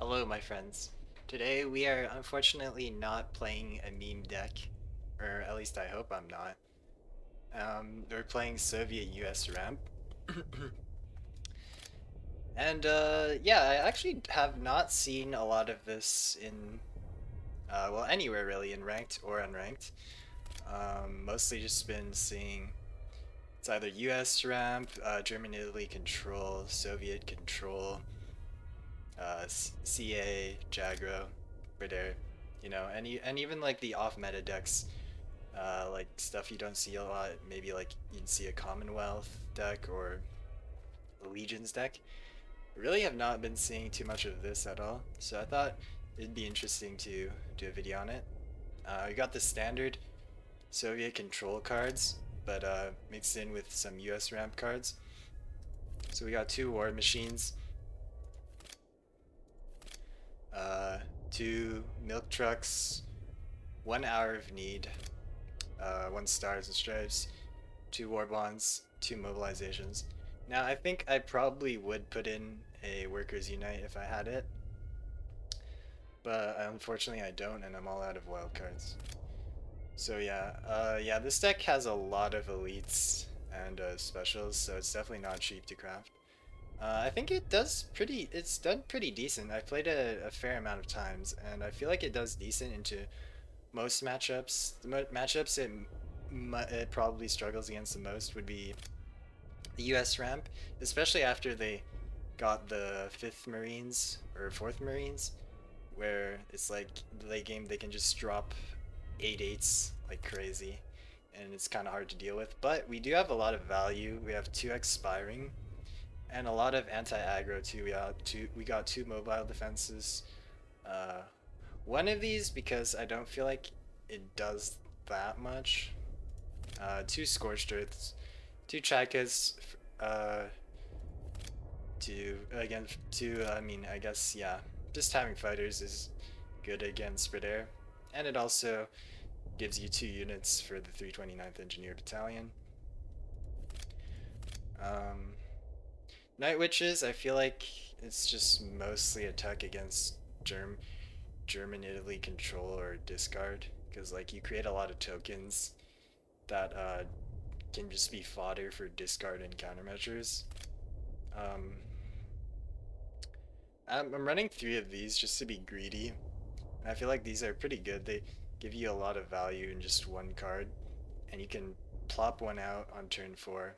Hello, my friends. Today we are unfortunately not playing a meme deck, or at least I hope I'm not. We're playing Soviet US ramp. And yeah, I actually have not seen a lot of this in, well, anywhere really, in ranked or unranked. Mostly just been seeing it's either US ramp, German Italy control, Soviet control, CA, Jagro, Bridair, and even like the off meta decks, like stuff you don't see a lot. Maybe like you'd see a Commonwealth deck or a Legions deck. Really have not been seeing too much of this at all, so I thought it'd be interesting to do a video on it. We got the standard Soviet control cards, but mixed in with some US ramp cards. So we got two war machines, uh, two milk trucks, 1 hour of need, one stars and stripes, two war bonds, two mobilizations. Now I think I probably would put in a workers unite if I had it, but unfortunately I don't, and I'm all out of wild cards. So yeah, this deck has a lot of elites and specials, so it's definitely not cheap to craft. I think it's done pretty decent. I've played a fair amount of times, and I feel like it does decent into most matchups. The matchups it probably struggles against the most would be the US ramp, especially after they got the 5th Marines or 4th Marines, where it's like the late game they can just drop 8/8s like crazy, and it's kind of hard to deal with. But we do have a lot of value. We have 2x Spiring and a lot of anti-aggro too. We got two mobile defenses. Uh, one of these because I don't feel like it does that much. Two Scorched Earths, two Chakas, uh, I mean, I guess, yeah, just having fighters is good against Bridair. And it also gives you 2 units for the 329th Engineer Battalion. Um, Night Witches, I feel like it's just mostly attack against German Italy control or discard, because like you create a lot of tokens that can just be fodder for discard and countermeasures. Um, I'm running 3 of these just to be greedy. And I feel like these are pretty good. They give you a lot of value in just one card, and you can plop one out on turn 4,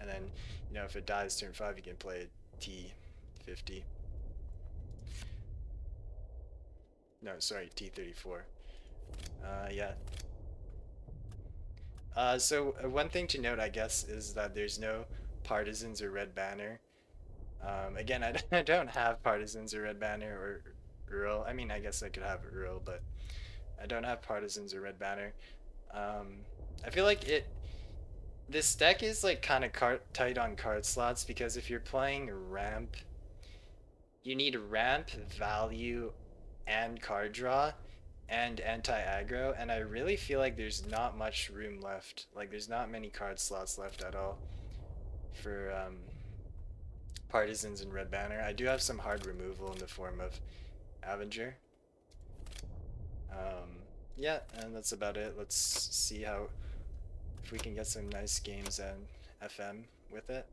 and then if it dies turn 5, you can play T50. No, sorry, T34. Yeah. So one thing to note, I guess, is that there's no partisans or red banner. Again, I don't have partisans or red banner or Earl. I mean, I guess I could have Earl, but I don't have partisans or red banner. I feel like this deck is like kind of tight on card slots because if you're playing ramp, you need ramp value and card draw and anti-aggro, and I really feel like there's not much room left. Like there's not many card slots left at all for partisans and red banner. I do have some hard removal in the form of Avenger. Um, yeah, and that's about it. Let's see how if we can get some nice games and FM with it.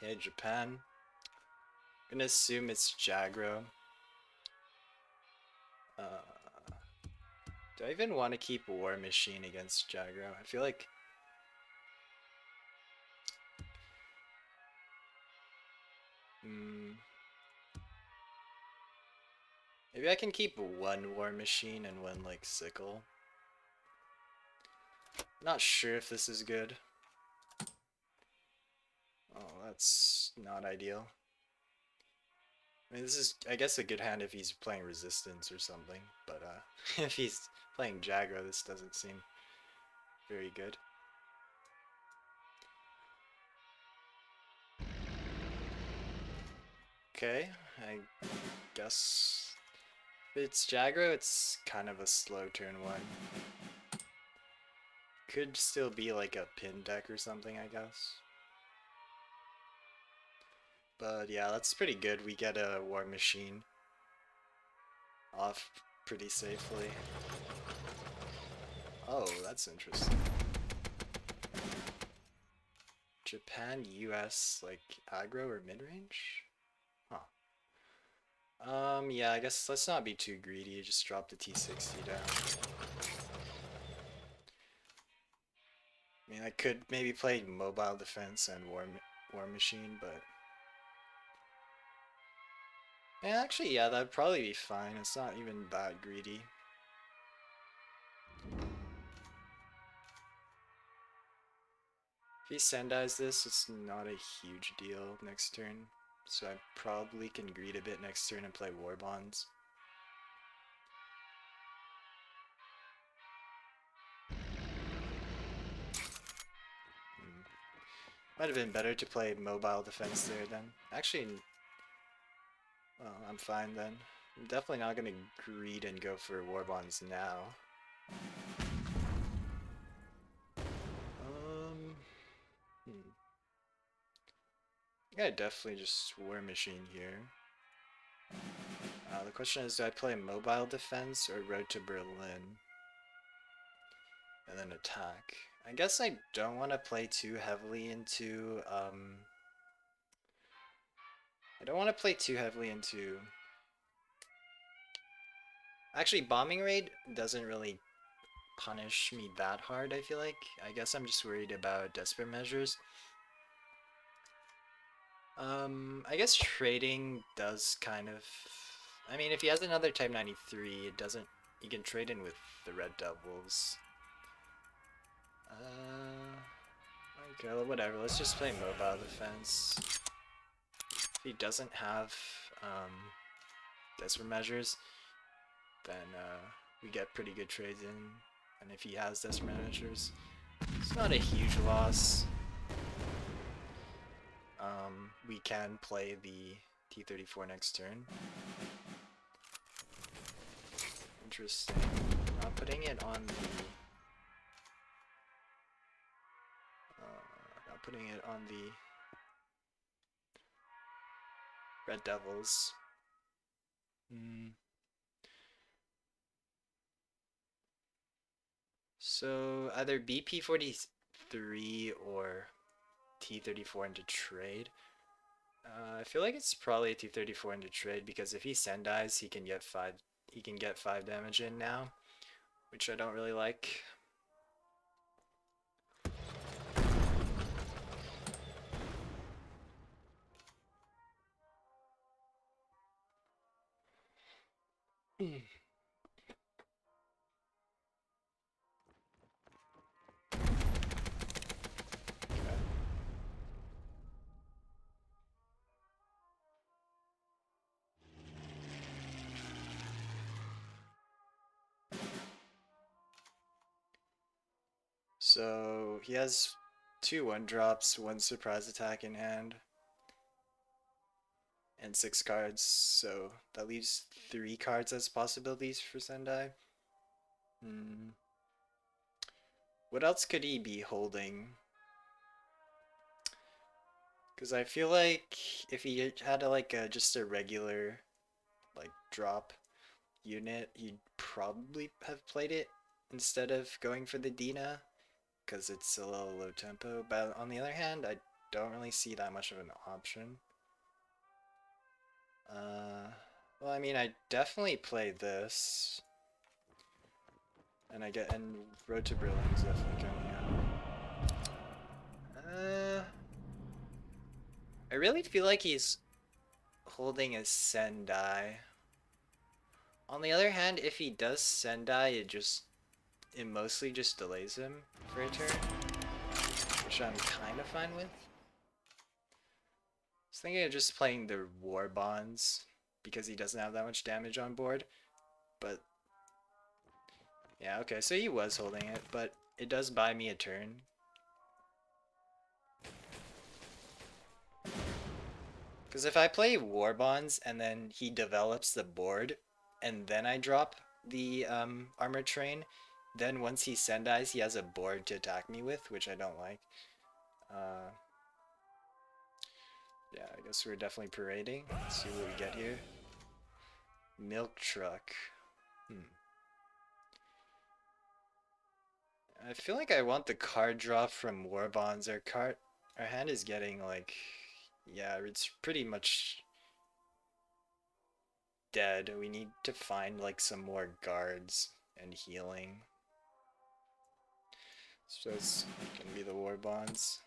Okay, Japan. I'm gonna assume it's Jagro. Uh, do I even want to keep War Machine against Jagro? I feel like mm, maybe I can keep one War Machine and one like Sickle. Not sure if this is good. Oh, that's not ideal. I mean, this is, I guess, a good hand if he's playing Resistance or something, but if he's playing Jagro, this doesn't seem very good. Okay, I guess if it's Jagro, it's kind of a slow turn one. Could still be like a pin deck or something, I guess. But yeah, that's pretty good. We get a War Machine off pretty safely. Oh, that's interesting. Japan, US, like aggro or mid-range? Huh. Yeah, I guess let's not be too greedy. Just drop the T60 down. I mean, I could maybe play mobile defense and war machine, but yeah, actually, yeah, that'd probably be fine. It's not even that greedy. If he Sendai's this, it's not a huge deal next turn, so I probably can greed a bit next turn and play war bonds. Might have been better to play mobile defense there then. Actually, well, I'm fine then. I'm definitely not going to greed and go for war bonds now. Hmm. Yeah, definitely just war machine here. The question is, do I play mobile defense or road to Berlin? And then attack. I guess I don't want to play too heavily into, I don't want to play too heavily into... Actually, bombing raid doesn't really punish me that hard, I feel like. I guess I'm just worried about desperate measures. I guess trading does kind of... I mean, if he has another Type 93, it doesn't... You can trade in with the Red Devils. Okay, well, whatever. Let's just play mobile defense. If he doesn't have desperate measures, then we get pretty good trades in. And if he has desperate measures, it's not a huge loss. We can play the T-34 next turn. Interesting. Not putting it on the... not putting it on the Red Devils. So either BP-43 or T-34 into trade. I feel like it's probably a T-34 into trade because if he Sendai's, he can get 5 damage in now, which I don't really like. So he has 2 1-drops, 1 surprise attack in hand, and 6 cards, so that leaves 3 cards as possibilities for Sendai. What else could he be holding? Because I feel like if he had just a regular drop unit, he'd probably have played it instead of going for the Dina, because it's a little low tempo. But on the other hand, I don't really see that much of an option. Well, I mean, I definitely play this, and Road to Berlin's definitely coming out. I really feel like he's holding a Sendai. On the other hand, if he does Sendai, it mostly just delays him for a turn, which I'm kind of fine with. I was thinking of just playing the War Bonds because he doesn't have that much damage on board, but yeah, okay, so he was holding it, but it does buy me a turn. Because if I play War Bonds and then he develops the board, and then I drop the armor train, then once he Sendai's, he has a board to attack me with, which I don't like. Uh, yeah, I guess we're definitely parading. Let's see what we get here. Milk truck. I feel like I want the card draw from War Bonds. Our hand is getting like, yeah, it's pretty much dead. We need to find like some more guards and healing. So it's gonna be the War Bonds.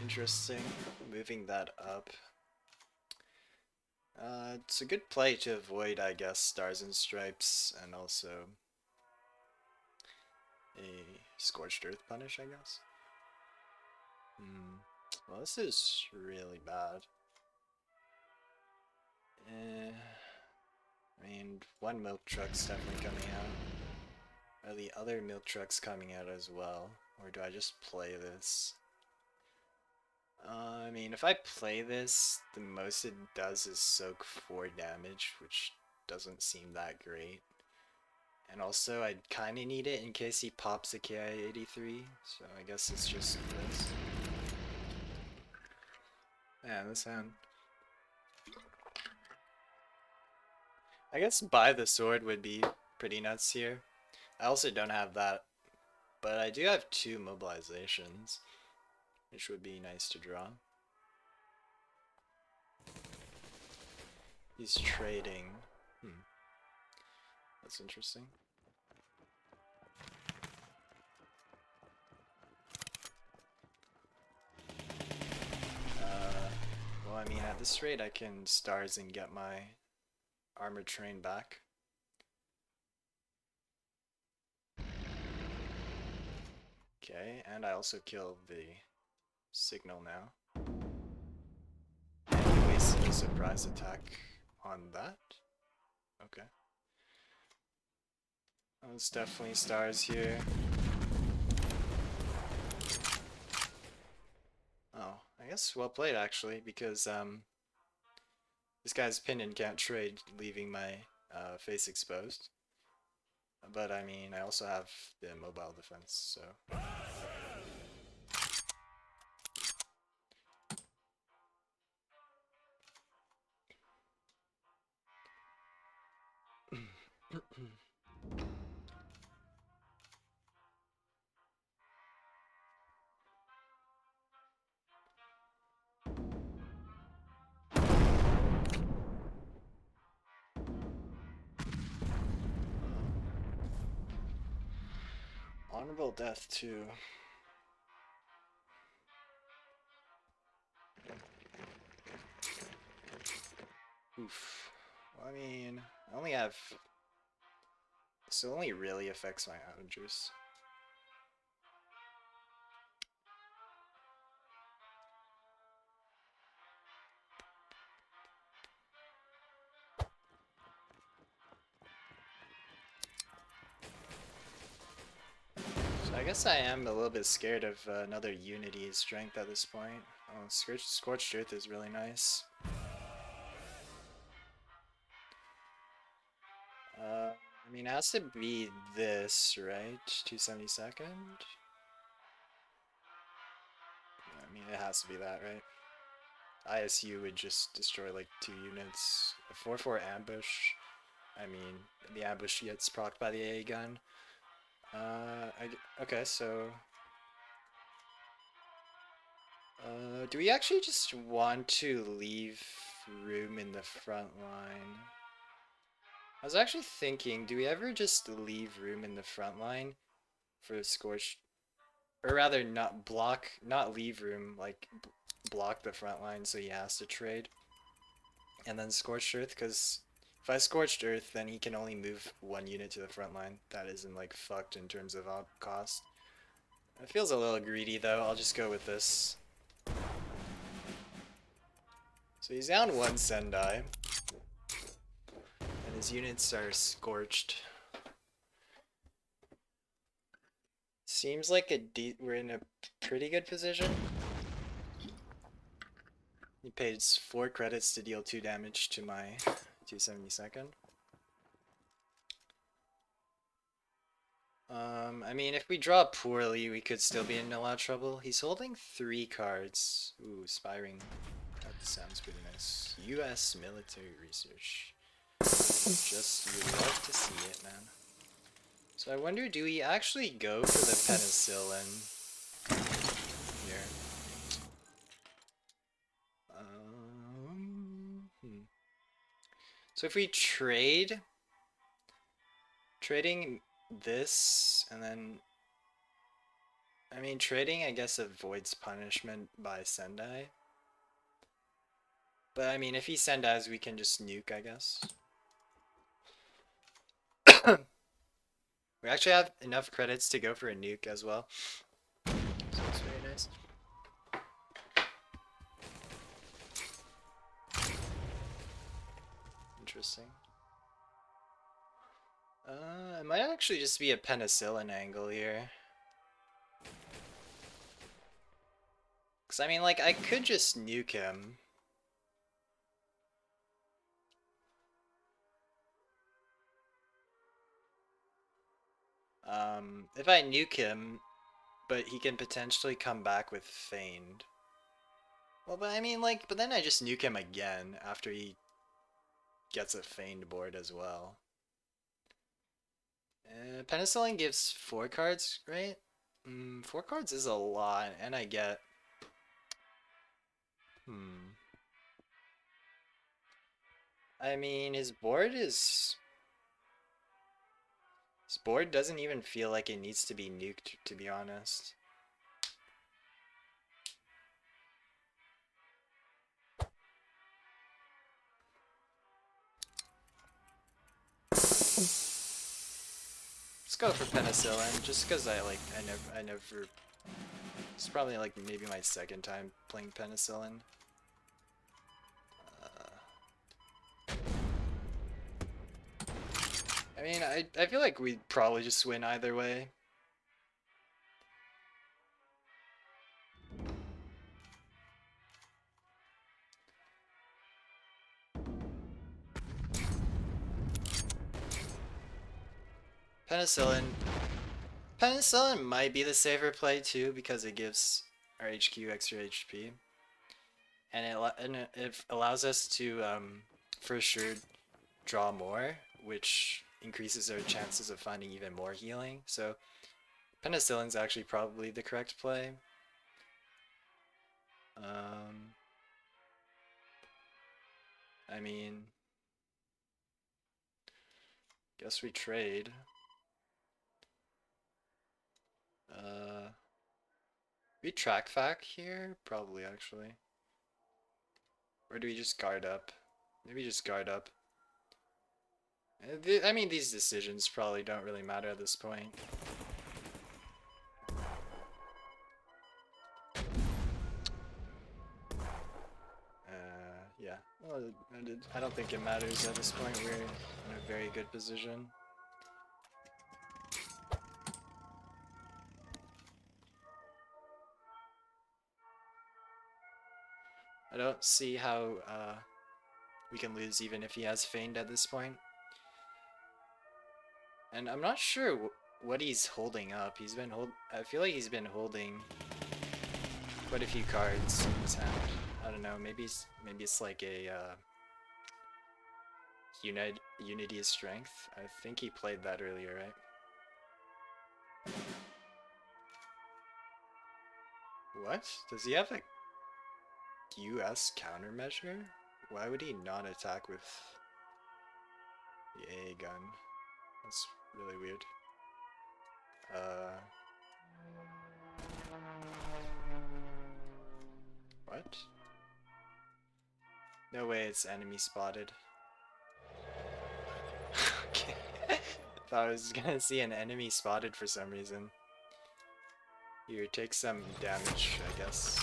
Interesting. Moving that up. It's a good play to avoid, I guess, Stars and Stripes and also a Scorched Earth punish, I guess. Well, this is really bad. I mean, one milk truck's definitely coming out. Are the other milk trucks coming out as well? Or do I just play this? I mean, if I play this, the most it does is soak 4 damage, which doesn't seem that great. And also, I kind of need it in case he pops a KI-83, so I guess it's just this. Yeah, this hand. I guess buy the sword would be pretty nuts here. I also don't have that, but I do have 2 mobilizations, which would be nice to draw. He's trading. That's interesting. Well, I mean, at this rate, I can stars and get my armored train back. Okay, and I also killed the signal now. And he wasted a surprise attack on that. Okay. Oh, it's definitely stars here. Oh, I guess well played actually, because this guy's pinned and can't trade, leaving my face exposed. But I mean, I also have the mobile defense, so. Honorable death too. Oof. Well, I mean, I only have. This only really affects my outages. So I guess I am a little bit scared of another Unity strength at this point. Oh, Scorched Earth is really nice. I mean, it has to be this, right? 272nd? I mean, it has to be that, right? ISU would just destroy like 2 units. A 4-4 ambush. I mean, the ambush gets procced by the AA gun. Okay, so do we actually just want to leave room in the front line? I was actually thinking, do we ever just leave room in the front line for Scorched, or rather not leave room, like block the front line so he has to trade. And then Scorched Earth, because if I Scorched Earth, then he can only move one unit to the front line. That isn't like fucked in terms of op cost. It feels a little greedy though, I'll just go with this. So he's down one Sendai. And his units are scorched. Seems like we're in a pretty good position. He pays 4 credits to deal 2 damage to my 272nd. I mean, if we draw poorly, we could still be in a lot of trouble. He's holding 3 cards. Ooh, Spiring. That sounds pretty nice. US military research. Just, you love to see it, man. So I wonder, do we actually go for the penicillin here? So if we trading this, and then, I mean, trading, I guess, avoids punishment by Sendai. But, I mean, if he Sendais, we can just nuke, I guess. We actually have enough credits to go for a nuke as well. So it's very nice. Interesting. It might actually just be a penicillin angle here. Because, I mean, like, I could just nuke him. If I nuke him, but he can potentially come back with Feigned. Well, but I mean, like, but then I just nuke him again after he gets a Feigned board as well. Penicillin gives 4 cards, right? 4 cards is a lot, and I get... I mean, his board doesn't even feel like it needs to be nuked, to be honest. Let's go for penicillin, just because I never. It's probably like maybe my second time playing penicillin. I mean, I feel like we'd probably just win either way. Penicillin. Penicillin might be the safer play too because it gives our HQ extra HP. And it allows us to for sure draw more, which increases our chances of finding even more healing. So penicillin's actually probably the correct play. I mean, guess we trade. We track fac here? Probably, actually. Or do we just guard up? Maybe just guard up. I mean, these decisions probably don't really matter at this point. Yeah. Well, I don't think it matters at this point. We're in a very good position. I don't see how we can lose even if he has Feigned at this point. And I'm not sure what he's holding up. I feel like he's been holding quite a few cards in his hand. I don't know. Maybe it's like a Unity is Strength. I think he played that earlier, right? What? Does he have a US countermeasure? Why would he not attack with the AA gun? That's really weird. What? No way it's enemy spotted. Okay. Thought I was gonna see an enemy spotted for some reason. Here, take some damage, I guess.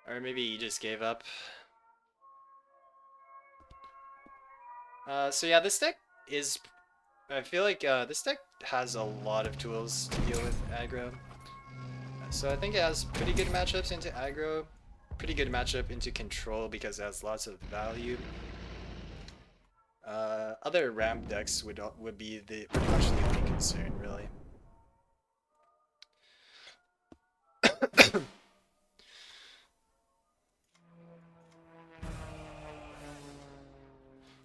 Or maybe he just gave up. So yeah, this deck is... I feel like this deck has a lot of tools to deal with aggro. So I think it has pretty good matchups into aggro, pretty good matchup into control because it has lots of value. Other ramp decks would be pretty much the only concern, really.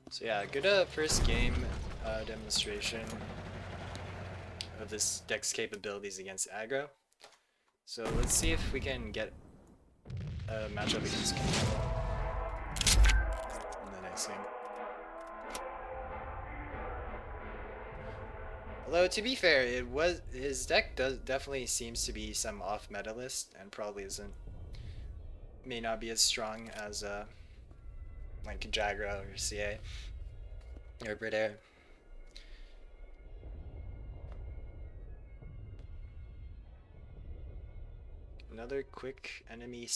So yeah, good first game demonstration of this deck's capabilities against aggro. So let's see if we can get a matchup against control in the next game. Although to be fair, his deck definitely seems to be some off meta list and probably may not be as strong as like Jagro or CA or Bridair. Another quick enemy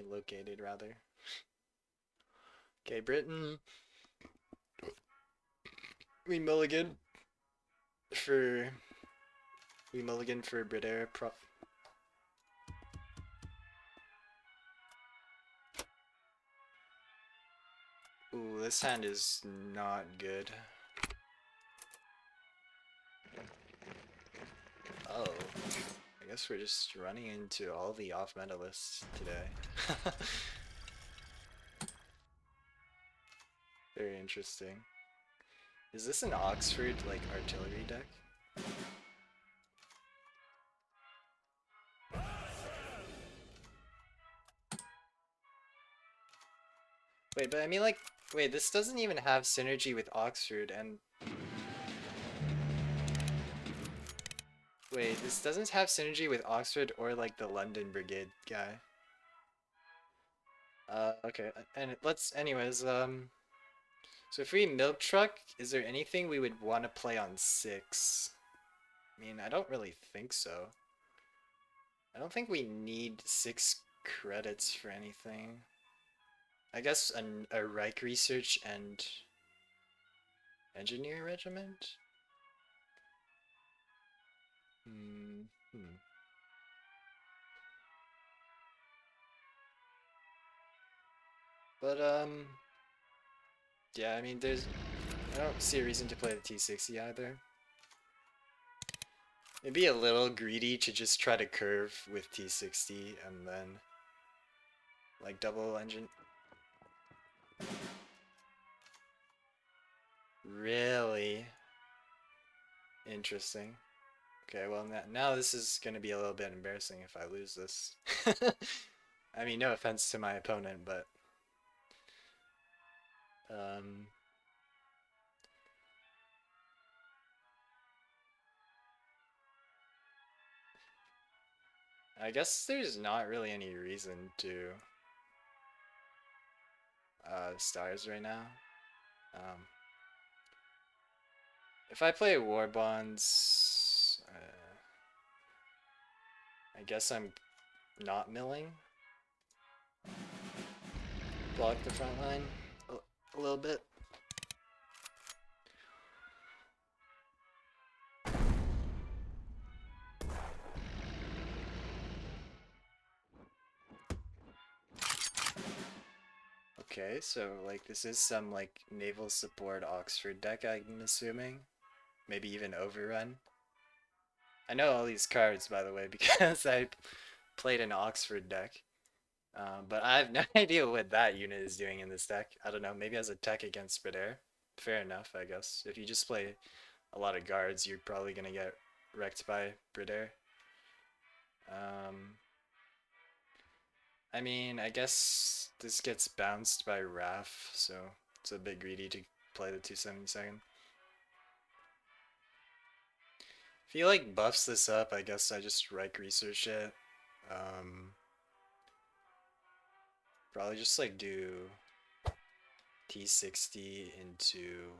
located rather. Okay, Britain. We mulligan for Bridair. Ooh, this hand is not good. Oh, I guess we're just running into all the off-meta lists today. Very interesting. Is this an Oxford, like, artillery deck? Wait, but I mean, like, wait, this doesn't even have synergy with Oxford, and... Wait, this doesn't have synergy with Oxford or, like, the London Brigade guy. Okay, and anyways, so if we milk truck, is there anything we would want to play on 6? I mean, I don't really think so. I don't think we need 6 credits for anything. I guess a Reich Research and Engineer Regiment? But, yeah, I mean, I don't see a reason to play the T60 either. It'd be a little greedy to just try to curve with T60 and then, like, double engine. Really? Interesting. Okay, well, now this is gonna be a little bit embarrassing if I lose this. I mean, no offense to my opponent, but... I guess there's not really any reason to stars right now. If I play War Bonds, I guess I'm not milling. Block the front line a little bit. Okay, so like this is some like Naval Support Oxford deck, I'm assuming. Maybe even Overrun. I know all these cards, by the way, because I played an Oxford deck. But I have no idea what that unit is doing in this deck. I don't know, maybe as a tech against Bridair. Fair enough, I guess. If you just play a lot of guards, you're probably gonna get wrecked by Bridair. I mean, I guess this gets bounced by Raf, so it's a bit greedy to play the 272nd. If he like buffs this up, I guess I just Reich research it. Probably just like do T60 into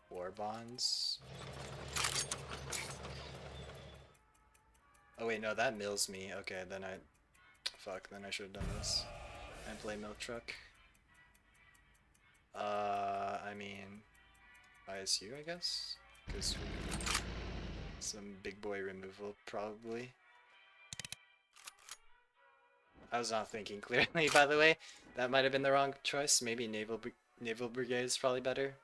war bonds. Oh wait, no, that mills me. Okay, then then I should have done this and play milk truck. I mean, ISU, I guess, because some big boy removal probably. I was not thinking clearly, by the way. That might have been the wrong choice. Maybe Naval Brigade is probably better.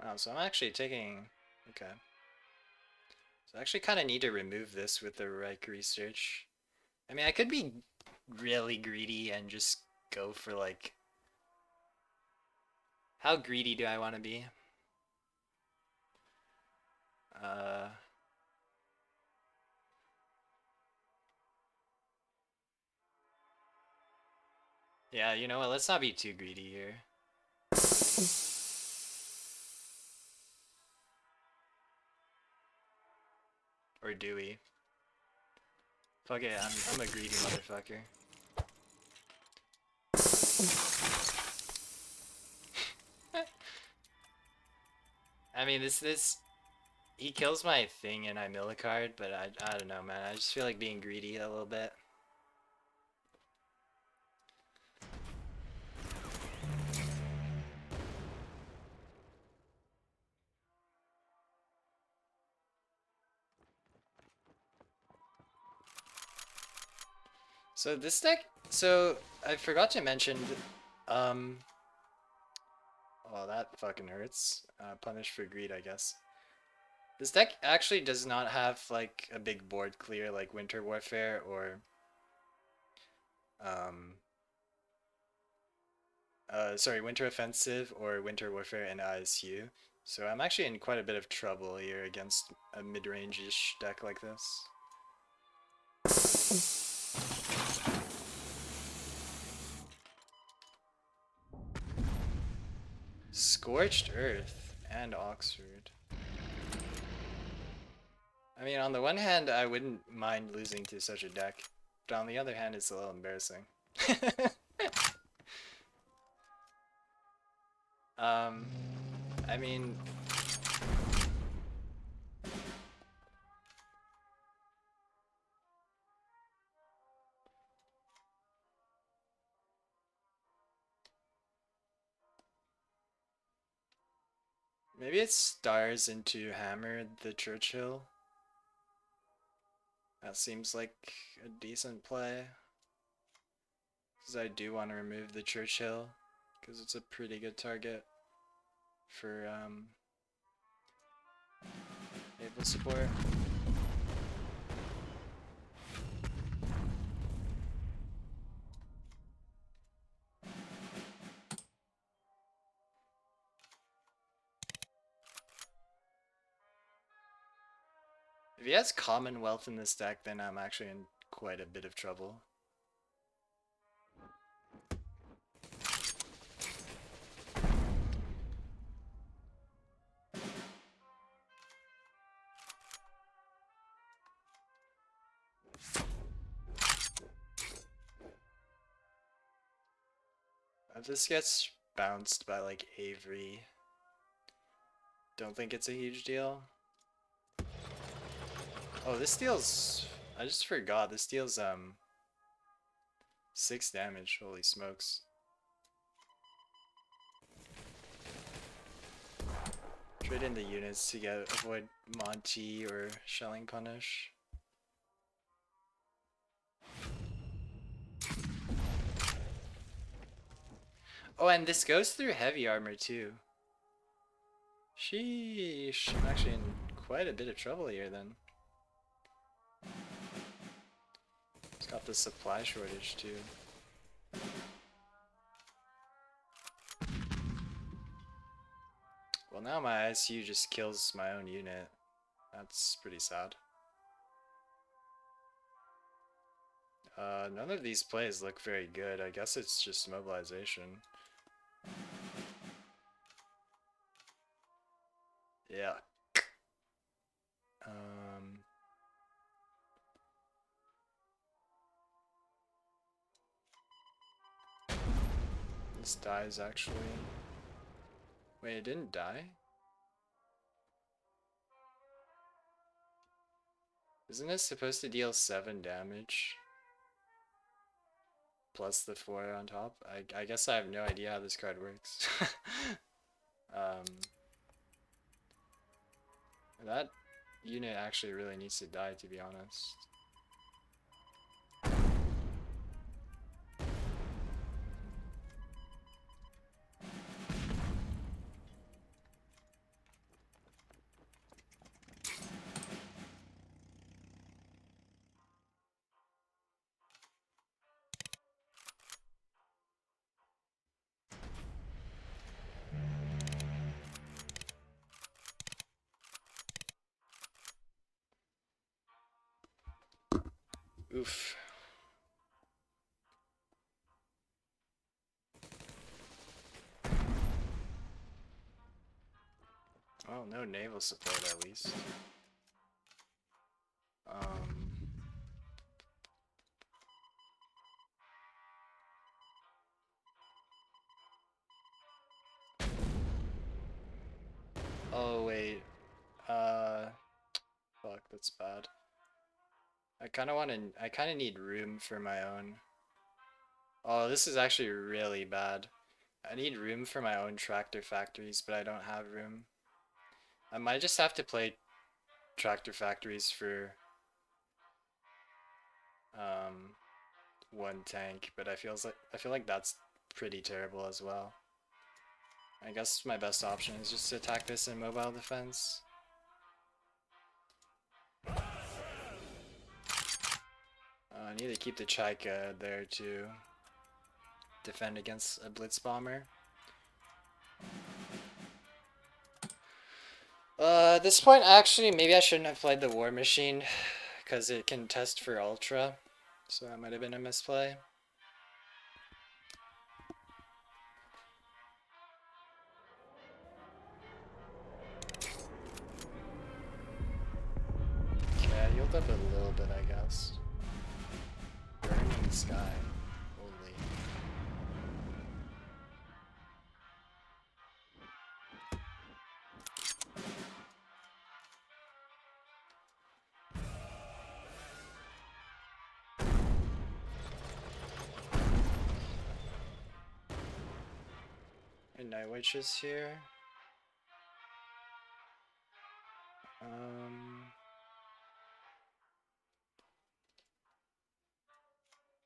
Wow, so I'm actually taking... Okay. So I actually kind of need to remove this with the Reich research. I mean, I could be really greedy and just go for like... How greedy do I want to be? Yeah, you know what? Let's not be too greedy here. Or do we? Fuck it, I'm a greedy motherfucker. I mean, he kills my thing and I mill a card, but I don't know, man. I just feel like being greedy a little bit. So this deck, so I forgot to mention, oh, that fucking hurts. Punish for greed, I guess. This deck actually does not have like a big board clear like Winter Warfare or sorry, Winter Offensive or Winter Warfare and ISU. So I'm actually in quite a bit of trouble here against a mid-range-ish deck like this. Scorched Earth and Oxford. I mean, on the one hand, I wouldn't mind losing to such a deck, but on the other hand, it's a little embarrassing. I mean... Maybe it stars into Hammer the Churchill. That seems like a decent play. Because I do want to remove the Churchill, because it's a pretty good target for Naval Support. If he has Commonwealth in this deck, then I'm actually in quite a bit of trouble. If this gets bounced by like Avery, don't think it's a huge deal. Oh, this deals... I just forgot, this deals 6 damage, holy smokes. Trade in the units to avoid Monty or Shelling Punish. Oh, and this goes through heavy armor too. Sheesh, I'm actually in quite a bit of trouble here then. It's got the supply shortage too. Well, now my ISU just kills my own unit. That's pretty sad. None of these plays look very good. I guess it's just mobilization. Yeah. This dies actually. Wait, it didn't die? Isn't this supposed to deal 7 damage? Plus the 4 on top? I guess I have no idea how this card works. That unit actually really needs to die, to be honest. Oof. Well, no naval support at least. Oh wait. Fuck, that's bad. I kind of need room for my own. Oh, this is actually really bad. I need room for my own tractor factories, but I don't have room. I might just have to play tractor factories for one tank, but I feel like that's pretty terrible as well. I guess my best option is just to attack this in mobile defense. I need to keep the Chaika there to defend against a blitz bomber. At this point, actually, maybe I shouldn't have played the War Machine, because it can test for Ultra, so that might have been a misplay. Okay, I healed up a little bit, I guess. Burning Sky. Holy. And Night Witch is here.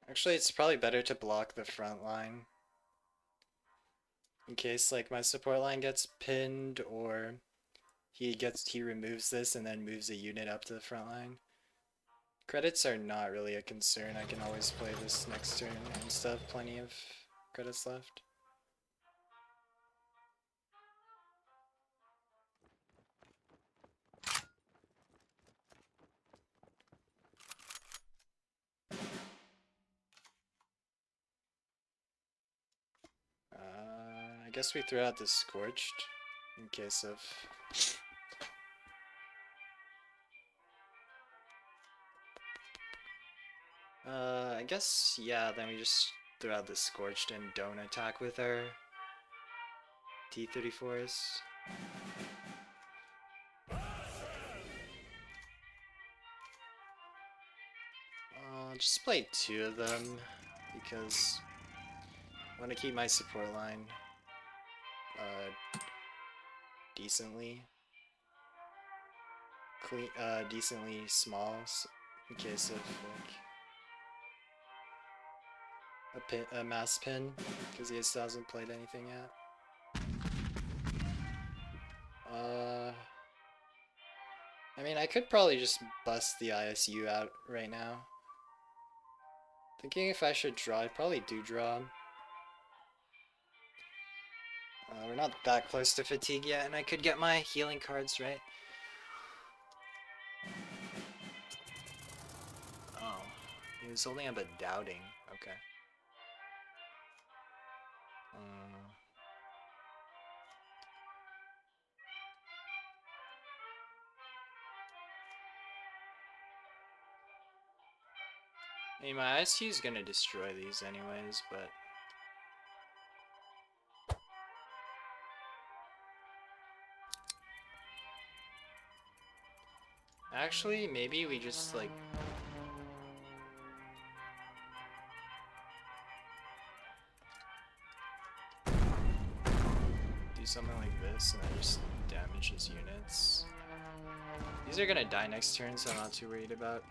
Actually, it's probably better to block the front line. In case, like, my support line gets pinned, or he removes this and then moves a unit up to the front line. Credits are not really a concern. I can always play this next turn and still have plenty of credits left. I guess we throw out the Scorched in case of... I guess, yeah, then we just throw out the Scorched and don't attack with our T-34s. I'll just play 2 of them because I want to keep my support line decently clean, decently small, so in case of like a mass pin, because he still hasn't played anything yet. I mean, I could probably just bust the ISU out right now. Thinking if I should draw, I'd probably do draw. We're not that close to fatigue yet, and I could get my healing cards right. Oh, he was holding up a doubting. Okay. I mean, my ISU is gonna destroy these anyways, but actually, maybe we just like do something like this and then just damage his units. These are gonna die next turn, so I'm not too worried about.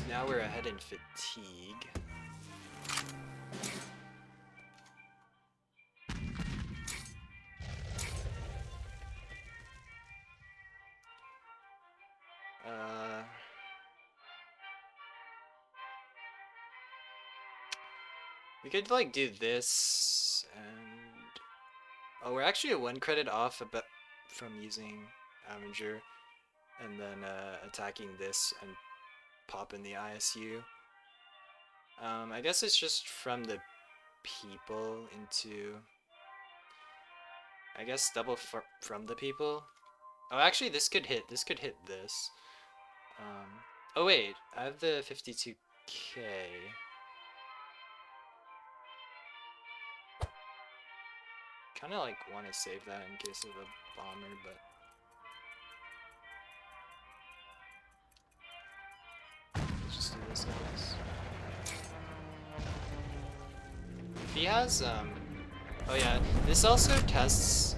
Now we're ahead in fatigue. We could like do this and oh, we're actually a 1 credit off from using Avenger and then attacking this and popping the ISU. I guess it's just from the people into, I guess double from the people. Oh, actually this could hit this. Oh wait, I have the 52k. Kind of like want to save that in case of a bomber, but let's just do this, I guess. If he has, oh yeah, this also tests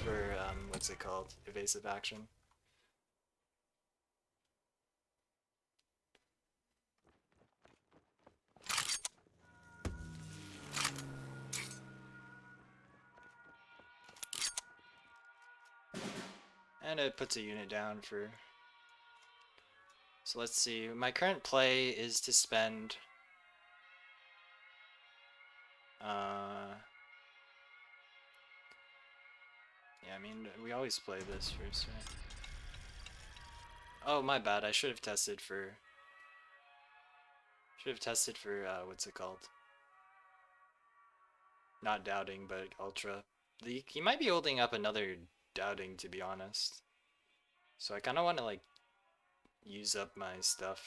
for, what's it called? Evasive action. And it puts a unit down for... So let's see, my current play is to spend... Yeah, I mean, we always play this first, right? Oh, my bad, I should have tested for... what's it called? Not doubting, but ultra. He might be holding up another doubting, to be honest. So I kind of want to, like, use up my stuff.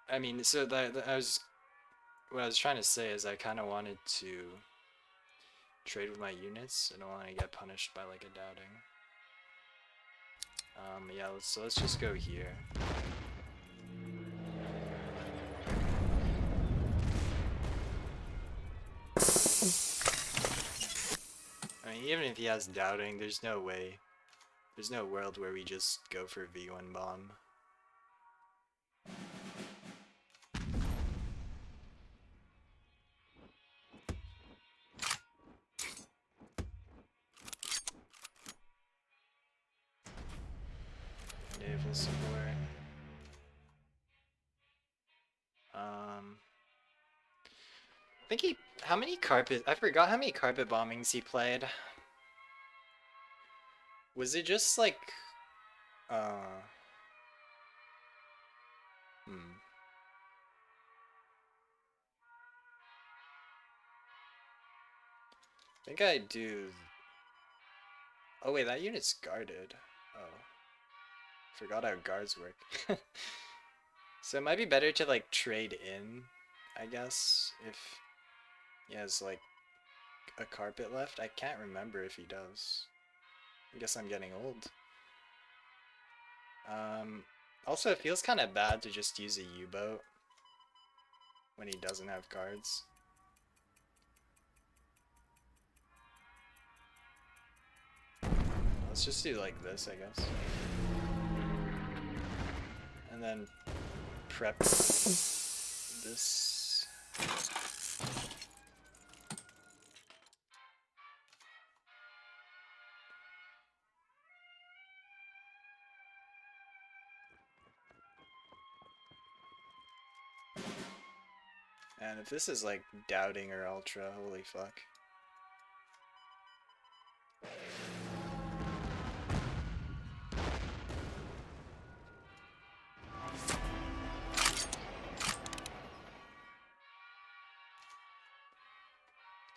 I mean, so what I was trying to say is I kind of wanted to trade with my units. I don't want to get punished by, like, a doubting. Yeah, let's just go here. I mean, even if he has doubting, there's no way. There's no world where we just go for V1 bomb. Naval Support. I think I forgot how many carpet bombings he played. Was it just like, I think I do. Oh wait, that unit's guarded. Oh. Forgot how guards work. So it might be better to like trade in, I guess, if he has like a carpet left. I can't remember if he does. I guess I'm getting old. Also, it feels kind of bad to just use a U-boat when he doesn't have cards. Let's just do like this, I guess. And then prep this. And if this is like doubting or ultra, holy fuck.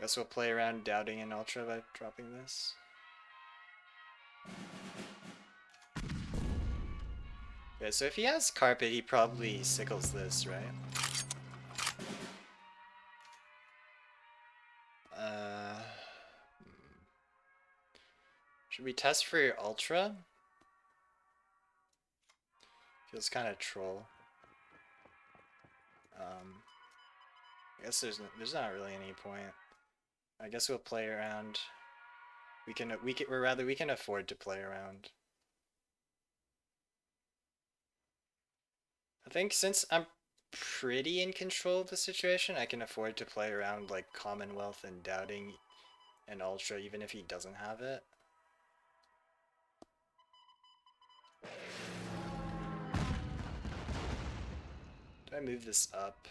Guess we'll play around doubting and ultra by dropping this. Okay, so if he has carpet, he probably sickles this, right? Should we test for ultra? Feels kind of troll. I guess there's not really any point. I guess we'll play around. We can afford to play around. I think since I'm pretty in control of the situation, I can afford to play around like Commonwealth and doubting and ultra even if he doesn't have it. Do I move this up?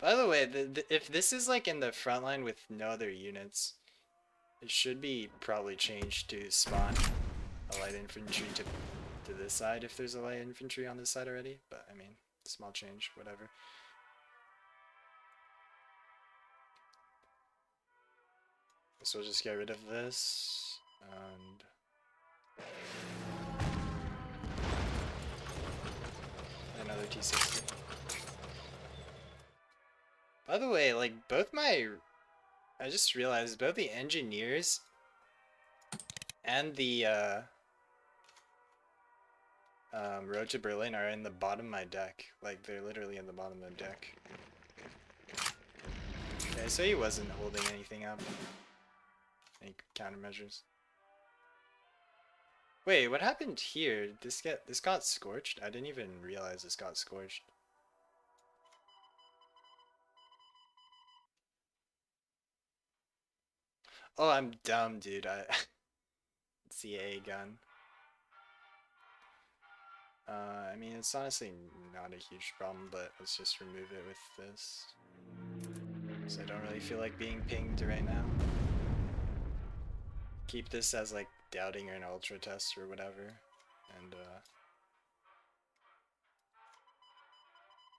By the way, if this is like in the front line with no other units, it should be probably changed to spawn a light infantry to this side if there's a light infantry on this side already, but I mean, small change, whatever. So we'll just get rid of this, and another T-60. By the way, like, I just realized both the engineers and the Road to Berlin are in the bottom of my deck. Like, they're literally in the bottom of the deck. Okay, so he wasn't holding anything up. Any countermeasures. Wait, what happened here? This got scorched? I didn't even realize this got scorched. Oh, I'm dumb, dude. It's the AA gun. I mean, it's honestly not a huge problem, but let's just remove it with this. So I don't really feel like being pinged right now. Keep this as like doubting or an ultra test or whatever, and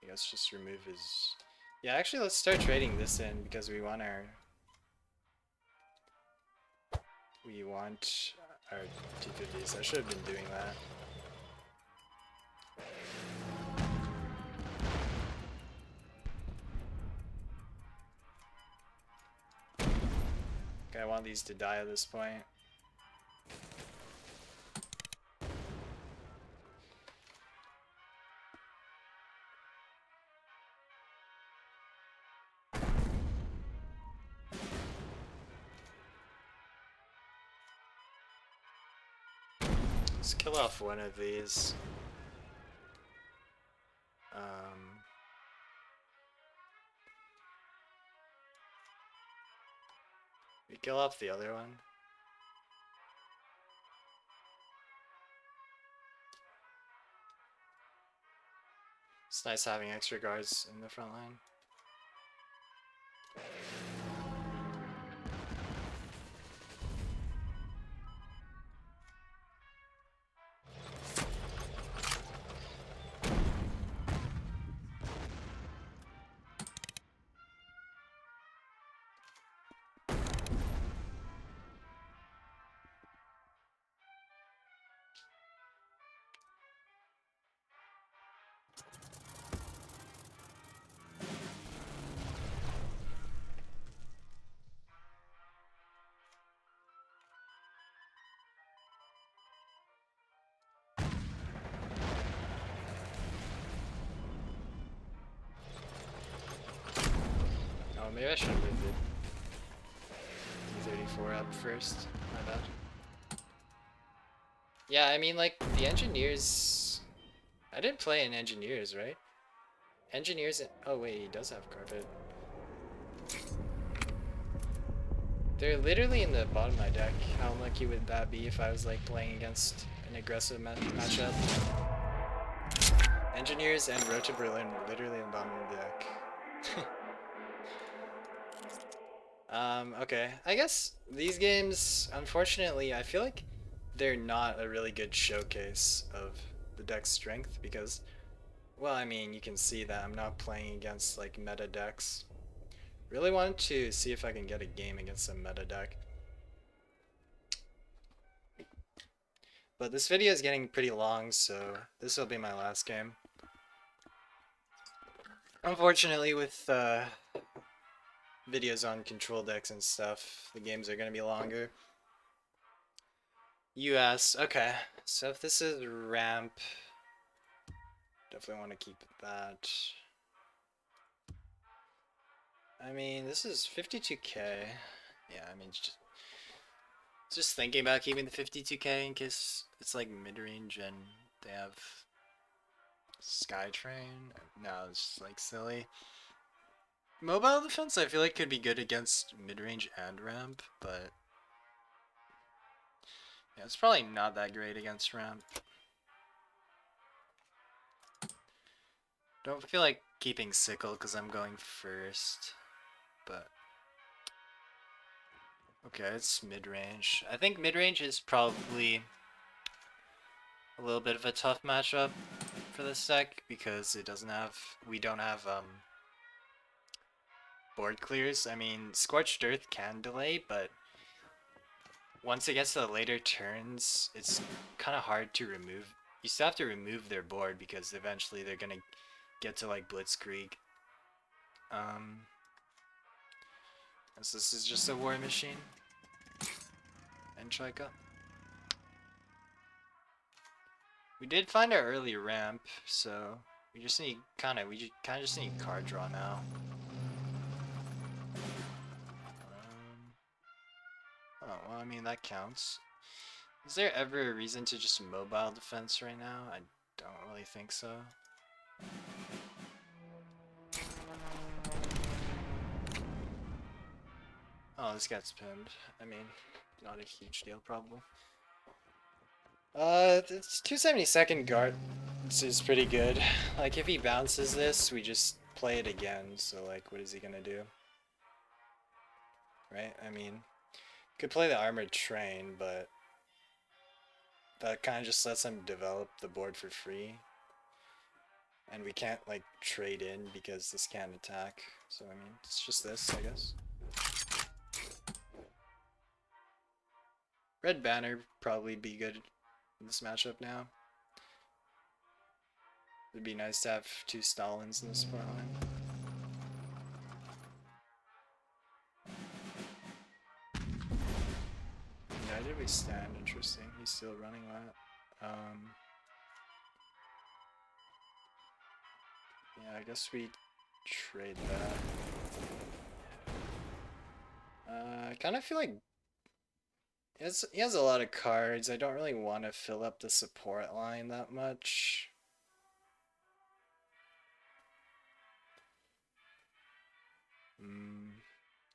I guess just remove his. Yeah, actually, let's start trading this in because we want our 250s. I should have been doing that. Okay, I want these to die at this point. Let's kill off one of these. We kill off the other one. It's nice having extra guards in the front line. Oh, maybe I should have moved it. 34 up first. My bad. Yeah, I mean, like, the engineers... I didn't play in engineers, right? Engineers... Oh, wait, he does have carpet. They're literally in the bottom of my deck. How unlucky would that be if I was, like, playing against an aggressive matchup? Engineers and Road to Berlin were literally in the bottom of the deck. Okay. I guess these games, unfortunately, I feel like they're not a really good showcase of the deck's strength because, well, I mean, you can see that I'm not playing against, like, meta decks. Really wanted to see if I can get a game against a meta deck. But this video is getting pretty long, so this will be my last game. Unfortunately, with videos on control decks and stuff, the games are going to be longer. US, okay. So if this is ramp, definitely want to keep that. I mean, this is 52k. Yeah, I mean, just thinking about keeping the 52k in case it's like mid-range and they have Skytrain. No, it's just like silly. Mobile defense I feel like could be good against mid-range and ramp, but yeah, it's probably not that great against ramp. Don't feel like keeping sickle because I'm going first, but okay, it's mid-range. I think mid-range is probably a little bit of a tough matchup for this deck because we don't have board clears. I mean, Scorched Earth can delay, but once it gets to the later turns, it's kind of hard to remove. You still have to remove their board because eventually they're gonna get to like Blitzkrieg. As this is just a war machine. And Trika. We did find our early ramp, so we just kind of just need card draw now. Oh, well, I mean, that counts. Is there ever a reason to just mobile defense right now? I don't really think so. Oh, this gets pinned. I mean, not a huge deal, probably. It's 272nd guard. This is pretty good. Like, if he bounces this, we just play it again. So, like, what is he gonna do? Right? I mean, could play the armored train, but that kind of just lets him develop the board for free. And we can't, like, trade in because this can't attack. So, I mean, it's just this, I guess. Red Banner probably be good in this matchup now. It'd be nice to have two Stalins in the support line. Yeah, did we stand? Interesting. He's still running that. Yeah, I guess we trade that. I kind of feel like he has a lot of cards. I don't really want to fill up the support line that much.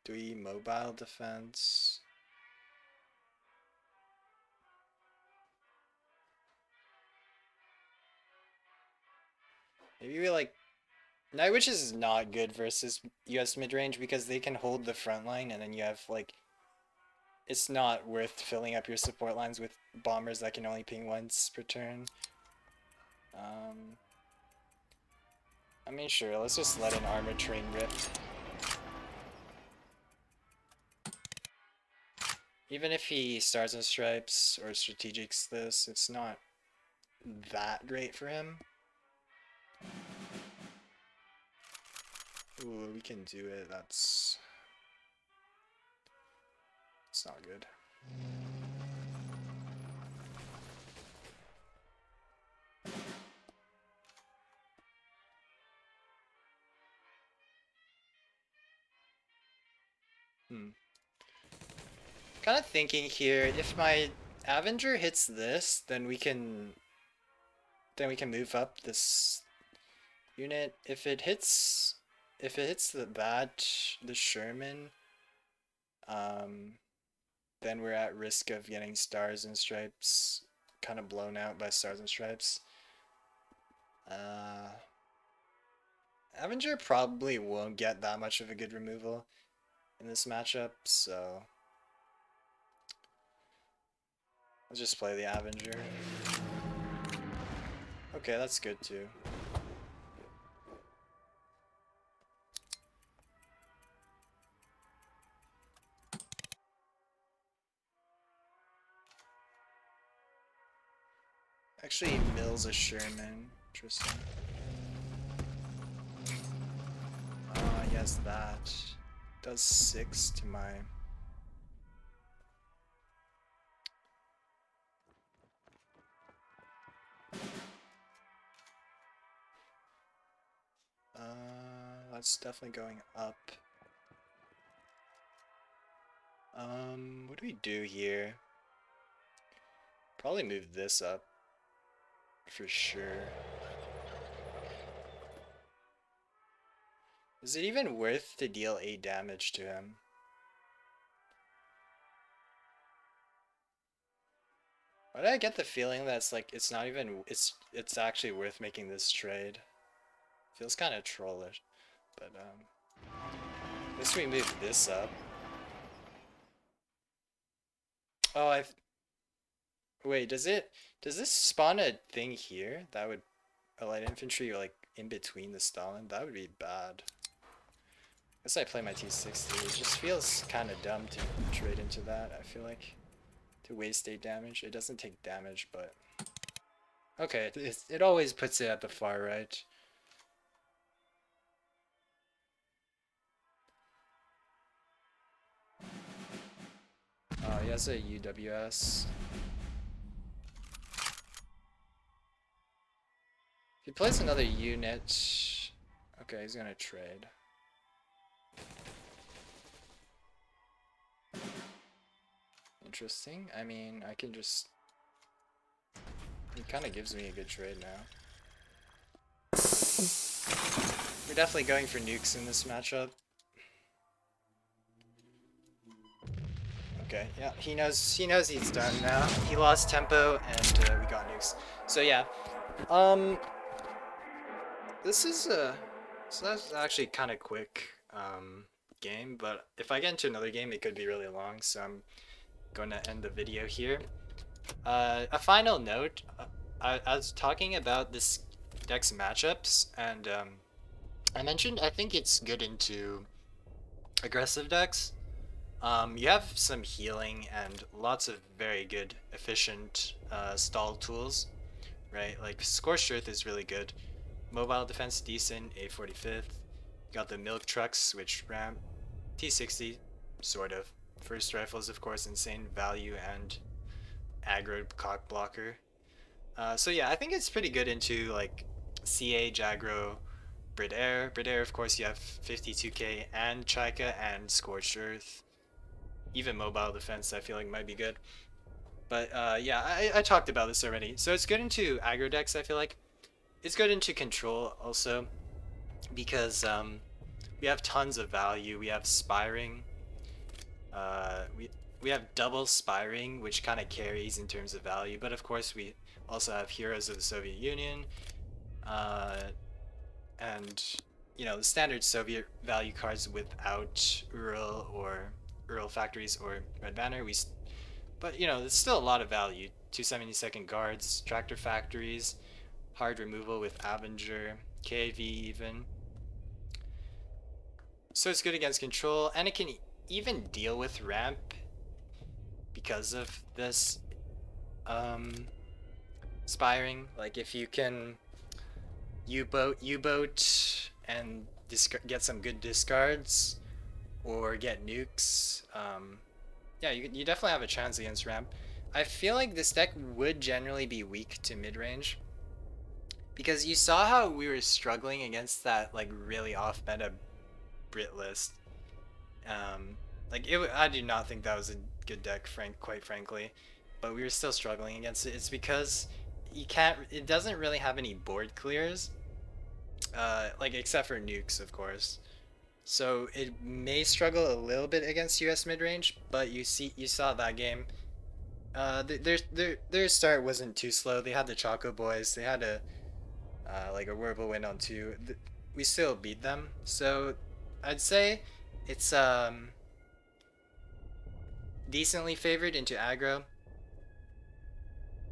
Do we mobile defense? Maybe we like... Night Witches is not good versus US Midrange because they can hold the front line and then you have like... It's not worth filling up your support lines with bombers that can only ping once per turn. I mean, sure, let's just let an armored train rip. Even if he Stars and Stripes or strategics this, it's not that great for him. Ooh, we can do it. It's not good. Kind of thinking here, if my Avenger hits this, then we can move up this unit. If it hits the Sherman, um, then we're at risk of getting Stars and Stripes kind of blown out by Stars and Stripes. Uh, Avenger probably won't get that much of a good removal in this matchup, so let's just play the Avenger. Okay, that's good too. Actually, he mills a Sherman. Interesting. Yes, that does 6 to my. That's definitely going up. What do we do here? Probably move this up for sure. Is it even worth to deal 8 damage to him? Why do I get the feeling that it's like it's not even it's actually worth making this trade? Feels kind of trollish, but I guess we move this up. Oh, wait, does this spawn a thing here that would a light infantry like in between the Stalin? That would be bad. I guess I play my T60. It just feels kind of dumb to trade into that, I feel like. To waste 8 damage. It doesn't take damage, but... Okay, it always puts it at the far right. He has a UWS. If he plays another unit... Okay, he's gonna trade. Interesting. I mean, I can just... He kind of gives me a good trade now. We're definitely going for nukes in this matchup. Okay, yeah, he knows he's done now. He lost tempo and we got nukes. So yeah, this is so that's actually kind of quick game, but if I get into another game, it could be really long. So I'm going to end the video here. A final note: I was talking about this deck's matchups, and I mentioned I think it's good into aggressive decks. You have some healing and lots of very good, efficient stall tools, right? Like Scorched Earth is really good. Mobile defense decent, A45th. You got the milk trucks, which ramp. T60, sort of. First rifles, of course, insane value and aggro cock blocker. So yeah, I think it's pretty good into like CA, aggro, Brit Air. Brit Air, of course, you have 52k and Chika and Scorched Earth. Even mobile defense, I feel like might be good. But yeah, I talked about this already. So it's good into aggro decks, I feel like. It's good into control also, because we have tons of value. We have Spiring. We have double Spiring, which kind of carries in terms of value. But of course, we also have Heroes of the Soviet Union. And, you know, the standard Soviet value cards without Ural Factories or Red Banner. But, you know, there's still a lot of value. 272nd Guards, Tractor Factories, hard removal with Avenger, KV even. So it's good against control, and it can even deal with ramp because of this Spiring. Like if you can U-boat and get some good discards or get nukes, yeah, you definitely have a chance against ramp. I feel like this deck would generally be weak to mid-range, because you saw how we were struggling against that like really off-meta Brit list. Like I do not think that was a good deck, quite frankly, but we were still struggling against it. It's because you can't. It doesn't really have any board clears, like except for nukes, of course. So it may struggle a little bit against US Midrange, but you saw that game. Their start wasn't too slow. They had the Choco Boys. They had a like a whirlwind on two. We still beat them. So I'd say it's decently favored into aggro,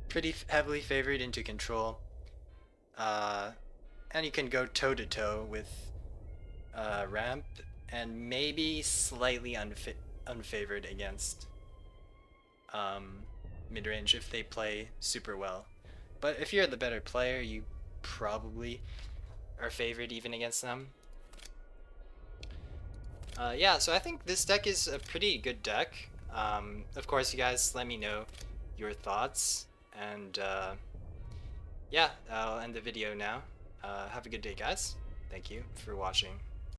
pretty heavily favored into control, uh, and you can go toe to toe with ramp, and maybe slightly unfavored against mid range if they play super well. But if you're the better player, you probably are favored even against them. Yeah, so I think this deck is a pretty good deck. Of course, you guys let me know your thoughts, and yeah, I'll end the video now. Have a good day, guys. Thank you for watching.